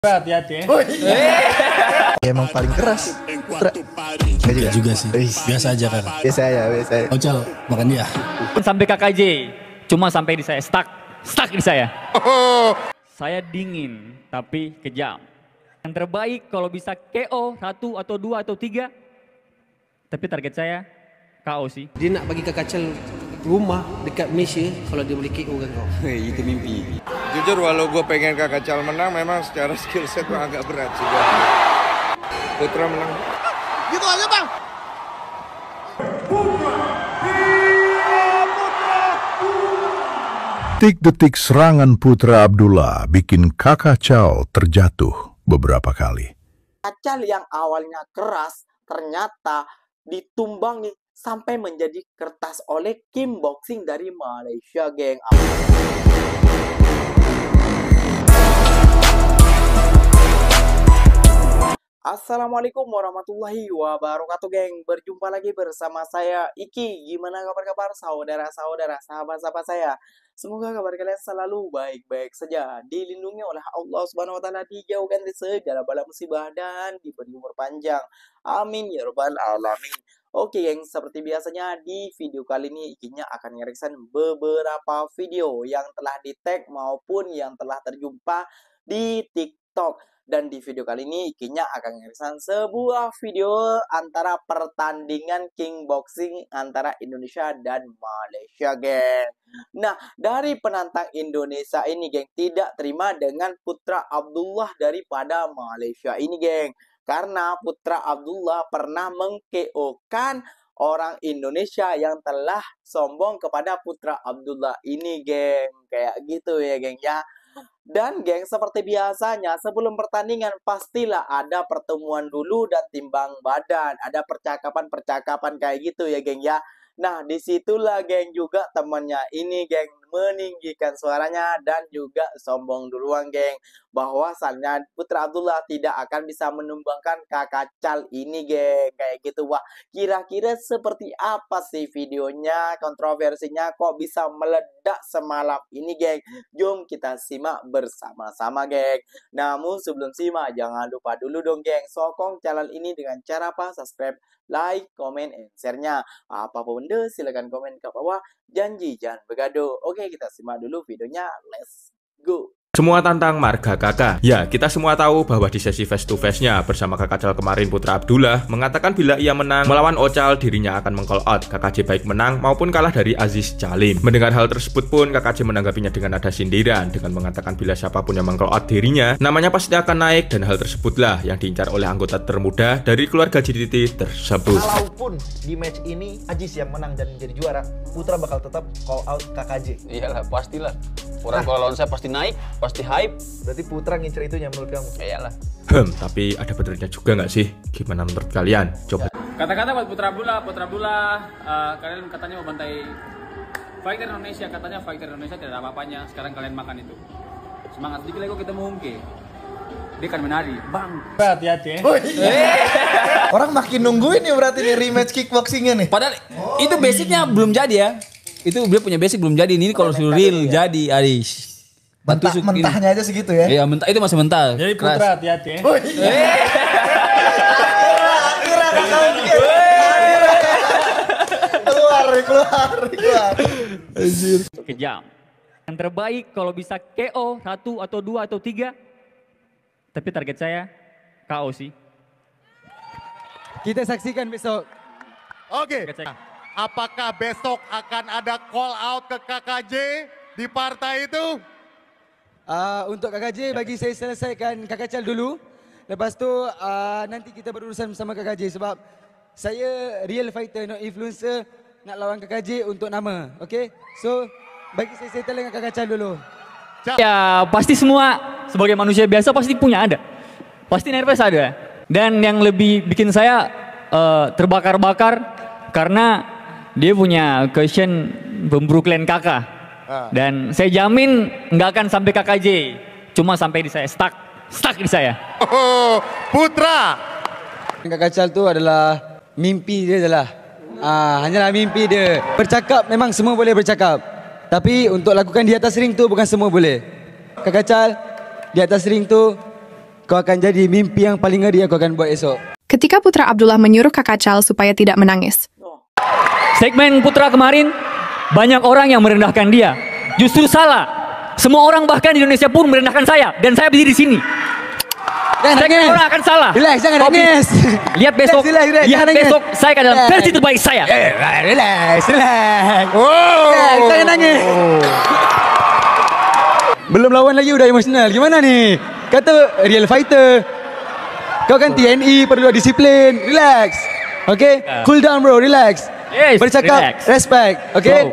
Hati-hati ya. Emang paling keras. Enggak juga sih. Biasa aja kan. Biasa ya. Ocal makan dia. Sampai KKJ, cuma sampai di saya stuck di saya. Saya dingin tapi kejam. Yang terbaik kalau bisa KO 1 atau 2 atau 3. Tapi target saya KO sih. Dia nak bagi Kakacel rumah dekat Malaysia kalau dia boleh KO kan kau. Itu mimpi. Jujur walau gue pengen Kakacel menang, memang secara skill set gue agak berat juga. Putra menang. Gitu aja bang. Detik-detik serangan Putra Abdullah bikin Kakacel terjatuh beberapa kali. Kakacel yang awalnya keras ternyata ditumbangi sampai menjadi kertas oleh Kim Boxing dari Malaysia, geng. Assalamualaikum warahmatullahi wabarakatuh, geng. Berjumpa lagi bersama saya Iki. Gimana kabar saudara-saudara, sahabat-sahabat saya? Semoga kabar kalian selalu baik-baik saja, dilindungi oleh Allah Subhanahu wa taala, dijauhkan dari segala bala musibah dan diberi umur panjang. Amin ya rabbal alamin. Oke, geng, seperti biasanya di video kali ini Ikinya akan ngereaction beberapa video yang telah di-tag maupun yang telah terjumpa di TikTok. Dan di video kali ini Ikinya akan ngereaction sebuah video antara pertandingan King Boxing antara Indonesia dan Malaysia, geng. Nah, dari penantang Indonesia ini, geng, tidak terima dengan Putra Abdullah daripada Malaysia ini, geng. Karena Putra Abdullah pernah meng-KO-kan orang Indonesia yang telah sombong kepada Putra Abdullah ini, geng. Kayak gitu ya, geng, ya. Dan geng, seperti biasanya sebelum pertandingan pastilah ada pertemuan dulu dan timbang badan, ada percakapan-percakapan kayak gitu ya, geng, ya. Nah, disitulah, geng, juga temannya ini, geng, meninggikan suaranya dan juga sombong duluan, geng, bahwasannya Putra Abdullah tidak akan bisa menumbangkan Kakacel ini, geng, kayak gitu. Wah, kira-kira seperti apa sih videonya, kontroversinya kok bisa meledak semalam ini, geng? Jom kita simak bersama-sama, geng. Namun sebelum simak, jangan lupa dulu dong, geng, sokong channel ini dengan cara apa? Subscribe, like, comment, and share-nya. Apapun benda, silakan komen ke bawah. Janji jangan begaduh. Oke, kita simak dulu videonya. Let's go. Semua tantang marga kakak. Ya, kita semua tahu bahwa di sesi face to face-nya bersama Kakacel kemarin, Putra Abdullah mengatakan bila ia menang melawan Ocal, dirinya akan meng-call out KKJ baik menang maupun kalah dari Aziz Calim. Mendengar hal tersebut pun KKJ menanggapinya dengan nada sindiran dengan mengatakan bila siapapun yang meng-call out dirinya, namanya pasti akan naik, dan hal tersebutlah yang diincar oleh anggota termuda dari keluarga JDT tersebut. Kalaupun di match ini Aziz yang menang dan menjadi juara, Putra bakal tetap call out KKJ. Iyalah, pastilah. Orang kalau lawan saya pasti naik, pasti hype. Berarti Putra ngincer itunya menurut kamu? Iyalah. Tapi ada benernya juga nggak sih? Gimana menurut kalian? Coba. Kata-kata buat Putra Abdullah, kalian katanya mau bantai fighter Indonesia, katanya fighter Indonesia tidak ada apa-apanya. Sekarang kalian makan itu. Semangat sedikit lagi kita mau Hungke. Dia kan menari, bang. Hati-hati ya. Orang makin nungguin nih berarti nih rematch kickboxingnya nih. Padahal itu basicnya belum jadi ya. Itu dia punya basic belum jadi. Ini kalau sudah real jadi, Aris. Mentahnya aja segitu ya. Iya, mentah itu masih mentah. Jadi Putra hati-hati ya. Keluar. Kejam. Yang terbaik kalau bisa KO 1 atau 2 atau 3. Tapi target saya KO sih. Kita saksikan besok. Oke. Apakah besok akan ada call out ke KKJ di partai itu? Untuk KKJ bagi saya selesaikan Kakacel dulu. Lepas tu nanti kita berurusan bersama KKJ sebab saya real fighter, no influencer, nak lawan KKJ untuk nama. Okay? So bagi saya settle dengan Kakacel dulu. Ya pasti semua sebagai manusia biasa pasti punya ada. Pasti nervous ada. Dan yang lebih bikin saya terbakar-bakar karena dia punya question pemburu klan kakak. Dan saya jamin nggak akan sampai KKJ. Cuma sampai di saya stuck di saya. Putra. Kakacel tu adalah mimpi dia adalah. Hanyalah mimpi dia. Bercakap memang semua boleh bercakap. Tapi untuk lakukan di atas ring tu bukan semua boleh. Kakacel di atas ring tu kau akan jadi mimpi yang paling ngeri yang kau akan buat esok. Ketika Putra Abdullah menyuruh Kakak Cal supaya tidak menangis. Segmen Putra kemarin, banyak orang yang merendahkan dia. Justru salah. Semua orang bahkan di Indonesia pun merendahkan saya. Dan saya berdiri di sini. Segmen orang akan salah. Relax, jangan nangis. Lihat besok, relax, lihat besok saya akan dalam versi terbaik saya. Relax. Jangan nangis. Belum lawan lagi udah emosional. Gimana nih? Kata real fighter. Kau kan TNI, perlu disiplin. Relax. Okay? Cool down bro, relax. Yes, bercakap, relax. respect. Okay?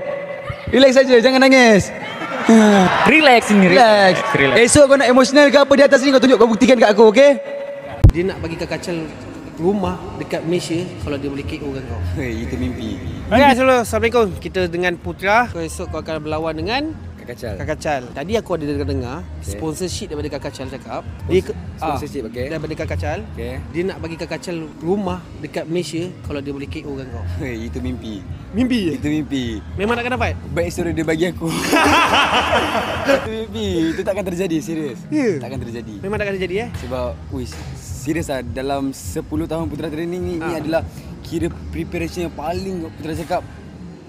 Relax saja, jangan nangis. Relax ini, relax. Esok kau nak emosional ke apa di atas ni, kau tunjuk, kau buktikan kat aku, okay? Dia nak bagi Kakak Cal rumah dekat Malaysia kalau dia boleh KO kan kau. Itu mimpi. Okay, Assalamualaikum. Kita dengan Putra. Esok kau akan berlawan dengan Kakak Cal. Tadi aku ada dengar sponsorship daripada Kakak Cal cakap. Dia sponsorship daripada Kakak Cal. Dia nak bagi Kakak Cal rumah dekat Malaysia kalau dia boleh KO kan kau. Itu mimpi. Mimpi? Itu mimpi. Memang takkan dapat? Baik suruh dia bagi aku. Itu mimpi. Itu takkan terjadi, serius. Takkan terjadi. Memang takkan terjadi Sebab, serius lah. Dalam 10 tahun Putra training ni adalah kira preparation yang paling Putra cakap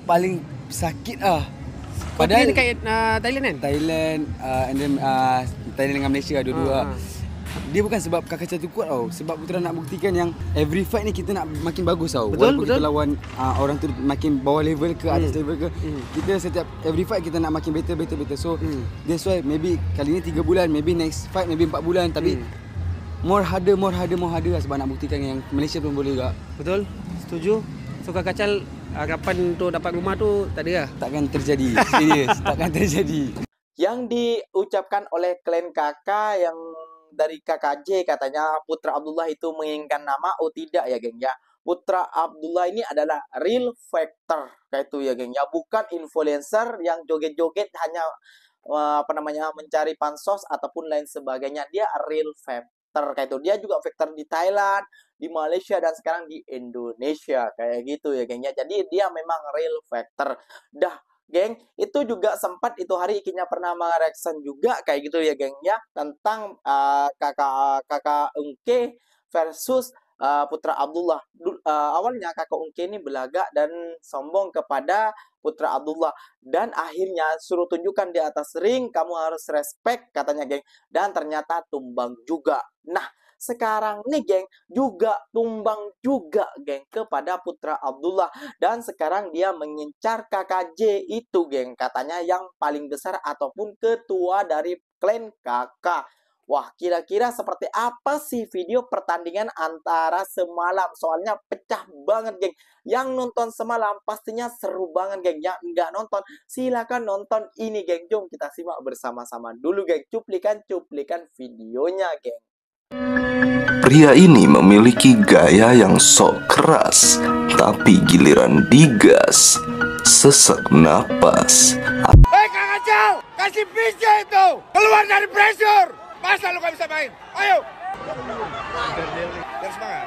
paling sakit lah. Padahal dekat Thailand kan? Thailand and then Thailand dengan Malaysia dua-dua. Dia bukan sebab Kakak Cal tu kuat tau. Sebab Putra nak buktikan yang every fight ni kita nak makin bagus tau. Walaupun kita lawan orang tu makin bawah level ke atas level ke, kita setiap every fight kita nak makin better. So that's why maybe kali ni 3 bulan, maybe next fight maybe 4 bulan, tapi more harder lah sebab nak buktikan yang Malaysia pun boleh juga. Betul? Setuju? So Kakak Cal harapan untuk dapat rumah tu tak ada lah? Takkan terjadi. Serius, takkan terjadi. Yang diucapkan oleh klan kakak yang dari Kakak J katanya Putra Abdullah itu menginginkan nama. Oh tidak ya geng ya. Putra Abdullah ini adalah real fighter kayak itu ya geng ya. Bukan influencer yang joget-joget hanya mencari pansos ataupun lain sebagainya. Dia real fighter kayak itu. Dia juga fighter di Thailand, di Malaysia, dan sekarang di Indonesia kayak gitu ya geng ya. Jadi dia memang real fighter. Dah geng, itu juga sempat itu hari Ikinya pernah mereaction juga kayak gitu ya geng ya, tentang kakak Ungke versus Putra Abdullah. Awalnya kakak Ungke ini belagak dan sombong kepada Putra Abdullah, dan akhirnya suruh tunjukkan di atas ring, kamu harus respect katanya geng, dan ternyata tumbang juga. Nah sekarang nih geng juga tumbang juga geng kepada Putra Abdullah, dan sekarang dia mengincar Kakak J itu geng, katanya yang paling besar ataupun ketua dari klan kakak. Wah, kira-kira seperti apa sih video pertandingan antara semalam? Soalnya pecah banget geng. Yang nonton semalam pastinya seru banget geng. Yang nggak nonton silakan nonton ini geng. Jom kita simak bersama-sama dulu geng cuplikan videonya geng. Pria ini memiliki gaya yang sok keras, tapi giliran digas, sesek napas. Hei Kakak Cal, kasih pisau itu, keluar dari pressure. Masa lu gak bisa main? Ayo. Biar semangat.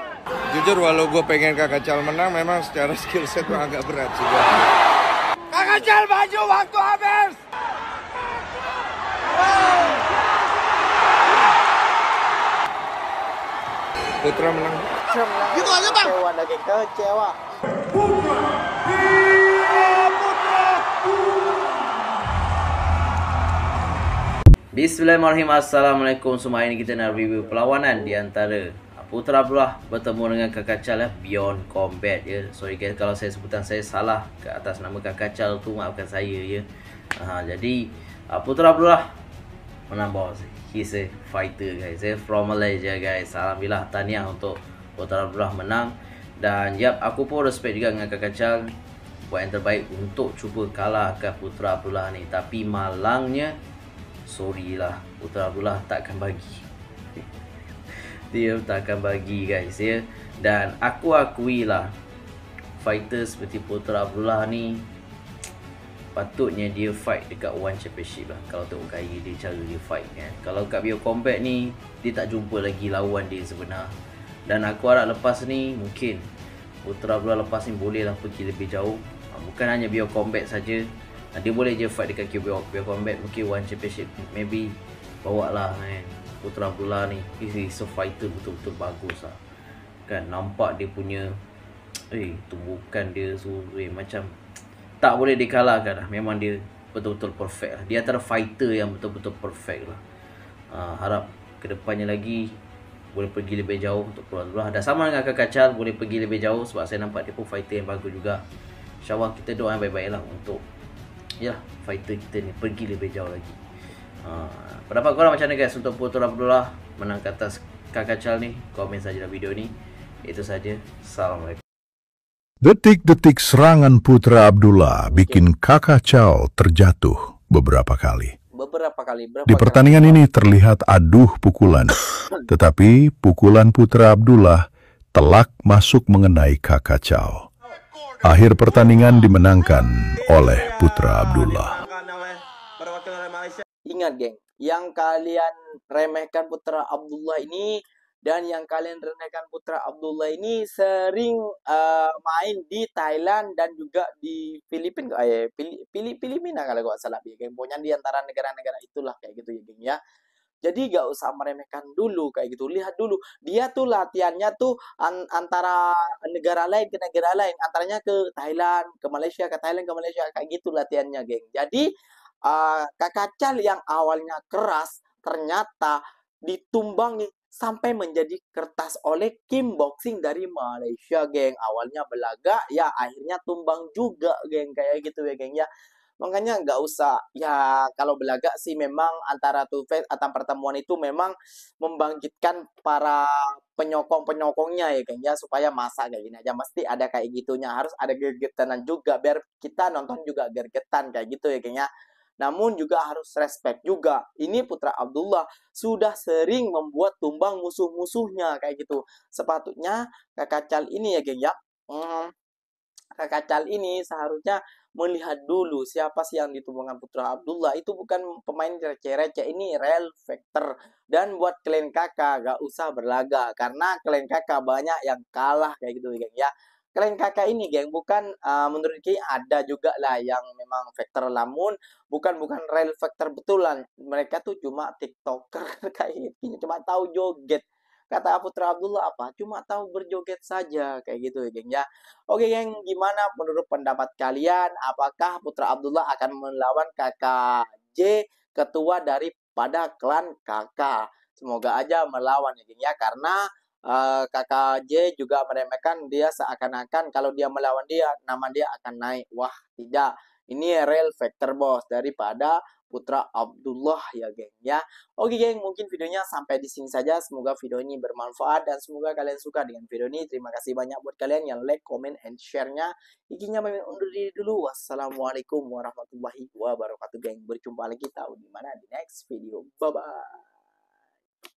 Jujur walau gue pengen Kakak Cal menang, memang secara skill set tuh agak berat juga. Kakak Cal maju, waktu habis. Putra menang. Gitu aja bang. Kecewa lagi, kecewa. Bismillahirrahmanirrahim. Assalamualaikum semua. Ini kita nak review perlawanan di antara Putra Abdullah bertemu dengan Kakak Cal Beyond Combat ya. Sorry guys kalau saya sebutan saya salah ke atas nama Kakak Cal tu, maafkan saya ya. Jadi Putra Abdullah menang bos. He's a fighter guys. From Malaysia guys. Alhamdulillah, tahniah untuk Putra Abdullah menang. Dan yap, aku pun respect juga dengan Kakak Cal, buat yang terbaik untuk cuba kalahkan Putra Abdullah ni. Tapi malangnya, sorry lah, Putra Abdullah takkan bagi. Dia takkan bagi guys ya. Dan aku akuilah, fighter seperti Putra Abdullah ni patutnya dia fight dekat One Championship lah. Kalau tengok gaya dia, cara dia fight kan. Kalau kat Beyond Combat ni, dia tak jumpa lagi lawan dia sebenar. Dan aku harap lepas ni, mungkin Putra Abdullah lepas ni bolehlah pergi lebih jauh. Bukan hanya Beyond Combat saja. Dia boleh je fight dekat Beyond Combat, mungkin One Championship maybe bawa lah kan. Putra Abdullah ni, he's a fighter betul-betul bagus lah. Kan nampak dia punya tumbukan dia macam tak boleh dikalahkan lah. Memang dia betul-betul perfect lah. Dia antara fighter yang betul-betul perfect lah. Harap kedepannya lagi boleh pergi lebih jauh untuk Putra Abdullah. Dan sama dengan Kak Kacal, boleh pergi lebih jauh sebab saya nampak dia pun fighter yang bagus juga. InsyaAllah kita doa yang baik-baik lah untuk fighter kita ni pergi lebih jauh lagi. Pendapat korang macam mana guys untuk Putra Abdullah menang ke atas Kak Kacal ni? Komen saja dalam video ni. Itu saja. Assalamualaikum. Detik-detik serangan Putra Abdullah bikin Kak Kacal terjatuh beberapa kali. Di pertandingan ini terlihat aduh pukulan, tetapi pukulan Putra Abdullah telak masuk mengenai Kak Kacal. Akhir pertandingan dimenangkan oleh Putra Abdullah. Ingat geng, yang kalian remehkan Putra Abdullah ini dan yang kalian rendahkan Putra Abdullah ini sering main di Thailand dan juga di Filipina, Filipina kalau gak salah ya, geng. Pokoknya di antara negara-negara itulah kayak gitu ya, geng ya. Jadi gak usah meremehkan dulu kayak gitu. Lihat dulu, dia tuh latihannya tuh antara negara lain ke negara lain, antaranya ke Thailand, ke Malaysia, ke Thailand, ke Malaysia kayak gitu latihannya, geng. Jadi Kak Kacal yang awalnya keras ternyata ditumbang nih sampai menjadi kertas oleh Kim Boxing dari Malaysia, geng. Awalnya belaga, ya akhirnya tumbang juga, geng. Kayak gitu ya, geng ya. Makanya nggak usah, ya kalau belaga sih memang antara two face atau pertemuan itu memang membangkitkan para penyokong-penyokongnya ya, geng ya, supaya masa kayak gini aja mesti ada kayak gitunya, harus ada gergetanan juga biar kita nonton juga gergetan kayak gitu ya, geng ya. Namun juga harus respect juga. Ini Putra Abdullah sudah sering membuat tumbang musuh-musuhnya kayak gitu. Sepatutnya Kak Kacal ini ya, geng ya. Kak Kacal ini seharusnya melihat dulu siapa sih yang ditumbangkan Putra Abdullah. Itu bukan pemain receh-receh, ini real factor. Dan buat kalian kakak gak usah berlaga, karena kalian kakak banyak yang kalah kayak gitu, geng ya. Kalian kakak ini, geng, bukan menurut Ki ada juga lah yang memang faktor, lamun bukan real faktor betulan. Mereka tuh cuma TikToker kayak gitu, cuma tahu joget. Kata Putra Abdullah apa? Cuma tahu berjoget saja kayak gitu ya, geng ya. Oke, geng, gimana menurut pendapat kalian? Apakah Putra Abdullah akan melawan Kakak J, ketua daripada klan Kakak? Semoga aja melawan ya, geng ya, karena Kakak J juga meremehkan dia seakan-akan kalau dia melawan dia, nama dia akan naik. Wah, tidak. Ini real factor bos daripada Putra Abdullah ya, geng ya. Oke, geng, mungkin videonya sampai di sini saja. Semoga video ini bermanfaat dan semoga kalian suka dengan video ini. Terima kasih banyak buat kalian yang like, comment, and share-nya. Ikinya pamit undur diri dulu. Wassalamualaikum warahmatullahi wabarakatuh, geng. Berjumpa lagi tahu di mana di next video. Bye bye.